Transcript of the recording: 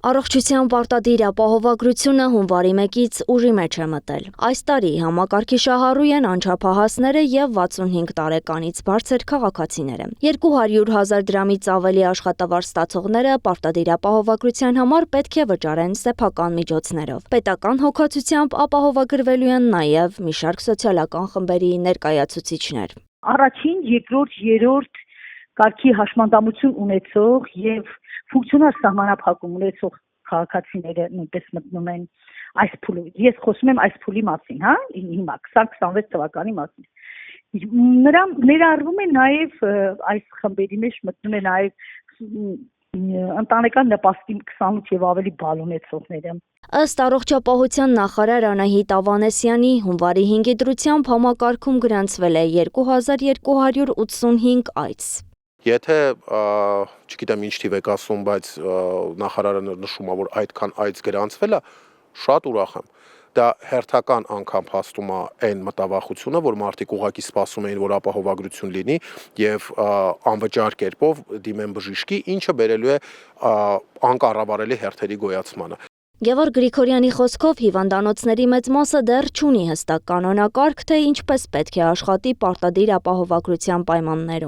Առողջության պարտադիր ապահովագրությունը հունվարի 1-ից ուժի մեջ է մտել։ Այս տարի համակարգի շահառու են անչափահասները եւ 65 տարեկանից բարձր քաղաքացիները։ 200,000 դրամից ավելի աշխատավարձ ստացողները պարտադիր ապահովագրության համար պետք է վճարեն սեփական միջոցներով։ Պետական հոգացությամբ ապահովագրվելու են նաեւ մի շարք սոցիալական խմբերի ներկայացուցիչներ։ Առաջին, երկրորդ, երրորդ կարգի հաշմանդամություն ունեցող եւ ֆունկցիոնալ սահմանափակում ունեցող քաղաքացիները նույնպես մտնում են այս փուլում։ Ես խոսում եմ այս փուլի մասին, հիմա 2026 թվականի մասին։ Նրան ներառվում է նաեւ այս խմբերի մեջ մտնում է նաեւ ընտանեկան նպաստի 28 եւ ավելի բալ ունեցողները։ Ըստ առողջապահության նախարար Անահիտ Ավանեսյանի հունվարի 5-ի դրությամբ համակարգում գրանցվել է 2285 այց։ Եթե չգիտեմ ինչ թիվ եք ասում, բայց նախարարը նշում է, որ այդքան այց գրանցվել է, շատ ուրախ եմ։ Դա հերթական անգամ փաստում է այն մտավախությունը, որ մարդիկ ուղղակի սպասում էին, որ ապահովագրություն լինի եւ անվճար կերպով դիմեն բժիշկի, ինչը բերելու է անկառավարելի հերթերի գոյացմանը։ Գևորգ Գրիգորյանի խոսքով հիվանդանոցների մեծ մասը դեռ չունի հստակ կանոնակարգ, թե ինչպես պետք է աշխատի պարտադիր ապահովագրության պայմաններում։